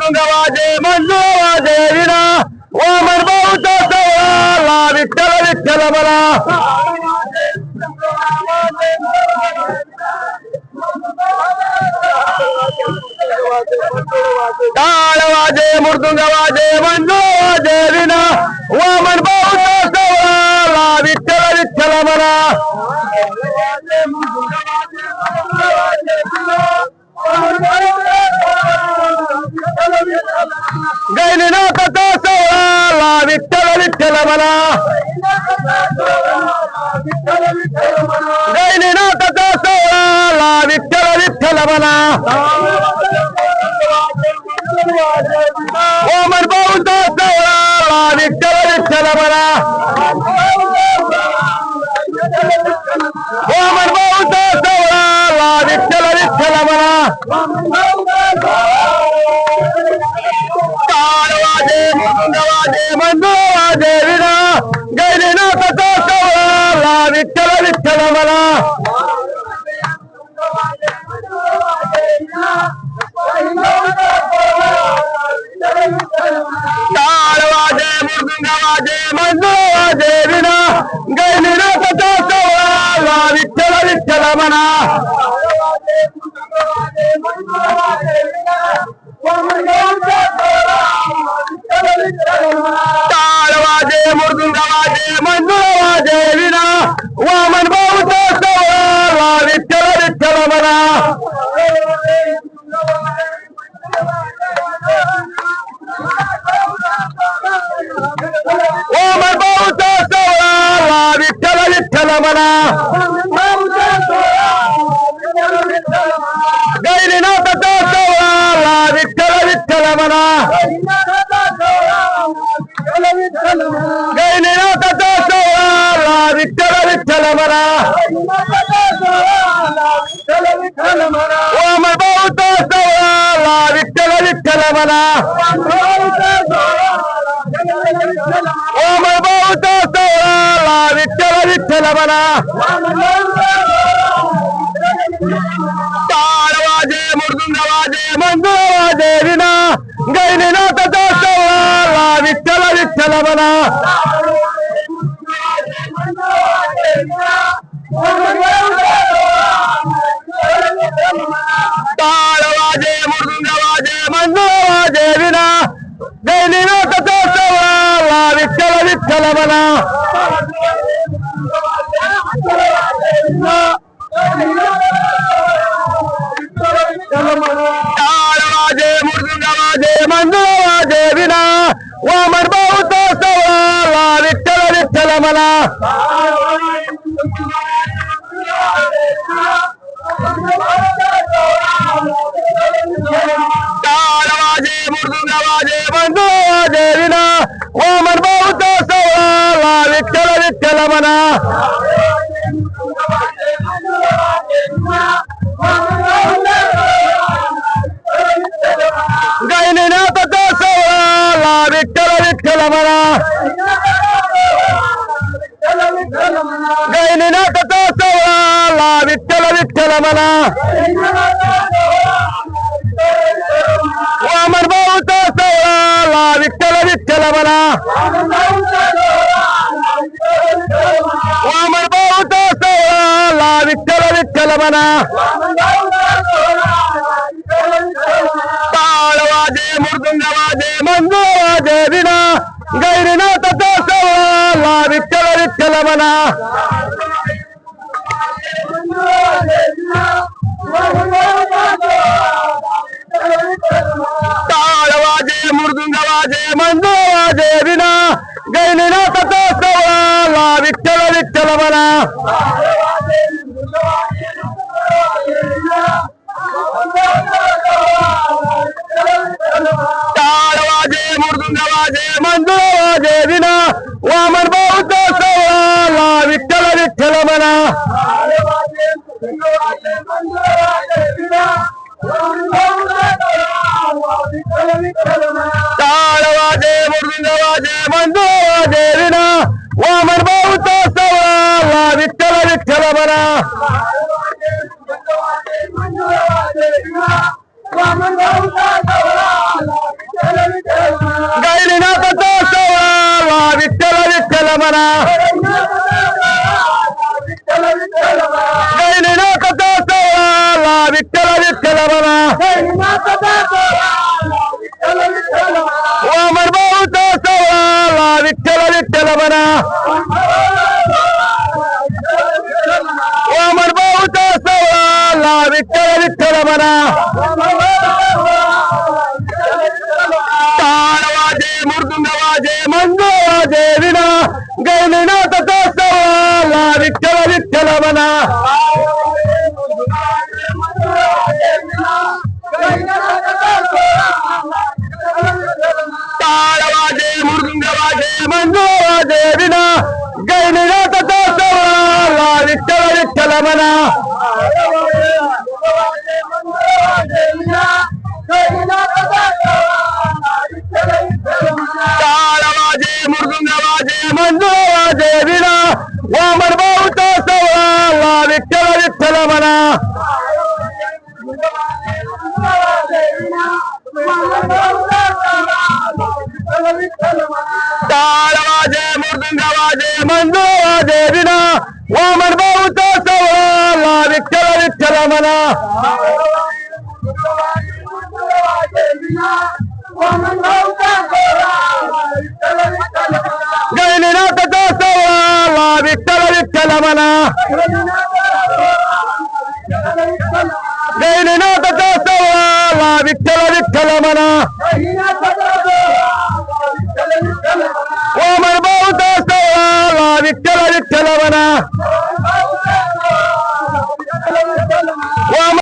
मृदुंग वाजे मंजू वाजे विना वामन भाऊचा सोहळा विठ्ठल विठ्ठल मला टाळ वाजे मृदुंग वाजे मंजू वाजे विना वामन भाऊचा सोहळा विठ्ठल विठ्ठल मला गैनीनाथाचा सोहळा विठ्ठल विठ्ठल मला गैनीनाथाचा सोहळा विठ्ठल विठ्ठल मला वामन भाऊचा सोहळा विठ्ठल विठ्ठल मला वामन भाऊचा सोहळा विठ्ठल विठ्ठल मला टाळ वाजे मृदुंग वाजे मंजू वाजे विना गैनीनाथाचा सोहळा विठ्ठल विठ्ठल मला टाळ वाजे मृदुंग वाजे मंजू वाजे विना गैनीनाथाचा सोहळा विठ्ठल विठ्ठल मला टाळ वाजे मृदुंग वाजे मंजू वाजे विना वामन भाऊचा सोहळा विठ्ठल विठ्ठल मला वामन भाऊचा सोहळा विठ्ठल विठ्ठल मला गैनीनाथाचा सोहळा विठ्ठल विठ्ठल मला गैनीनाथाचा सोहळा विठ्ठल विठ्ठल मला वामन भाऊचा सोहळा विठ्ठल विठ्ठल मला वामन भाऊचा सोहळा विठ्ठल विठ्ठल मला टाळ वाजे मृदुंग वाजे मंजू वाजे विना गैनीनाथाचा सोहळा विठ्ठल विठ्ठल मला टाळ वाजे मृदुंग वाजे मंजू वाजे विना गैनीनाथाचा सोहळा विठ्ठल विठ्ठल मला टाळ वाजे मृदुंग वाजे मंजू वाजे विना वामन भाऊचा सोहळा विठ्ठल विठ्ठल मला टाळ वाजे मृदुंग वाजे मंजू वाजे विना वामन भाऊचा सोहळा विठ्ठल विठ्ठल मला गैनीनाथाचा सोहळा विठ्ठल विठ्ठल मला गैनीनाथाचा सोहळा विठ्ठल विठ्ठल मला वामन भाऊचा सोहळा विठ्ठल विठ्ठल मला वामन भाऊचा सोहळा विठ्ठल विठ्ठल मला टाळ वाजे मृदुंग वाजे मंजू वाजे विना गैनीनाथाचा सोहळा विठ्ठल विठ्ठल मला टाळ वाजे मृदुंग वाजे मंजू वाजे विना गैनीनाथाचा सोहळा विठ्ठल विठ्ठल मला टाळ वाजे मृदुंग वाजे मंजू वाजे विना वामन भाऊचा सोहळा विठ्ठल विठ्ठल मला टाळ वाजे मृदुंग वाजे मंजू वाजे विना वामन भाऊचा सोहळा विठ्ठल विठ्ठल मला वामन भाऊचा सोहळा म्हणा गैनीनाथाचा सोहळा विठ्ठल विठ्ठल म्हणा वामन भाऊचा सोहळा विठ्ठल विठ्ठल म्हणा वामन भाऊचा सोहळा विठ्ठल विठ्ठल म्हणा टाळ वाजे मृदुंग वाजे मंजू वाजे विना गैनीनाथाचा सोहळा विठ्ठल विठ्ठल म्हणा टाळ वाजे मृदुंग वाजे मंजू वाजे विना गैनीनाथाचा सोहळा विठ्ठल विठ्ठल म्हणा टाळ वाजे मृदुंग वाजे मंजू वाजे विना वामन भाऊचा सोहळा विठ्ठल विठ्ठल म्हणा टाळ वाजे मृदुंग वाजे मंजू वाजे विना वामन भाऊचा सोहळा विठ्ठल विठ्ठल म्हणा गैनीनाथाचा सोहळा विठ्ठल विठ्ठल म्हणा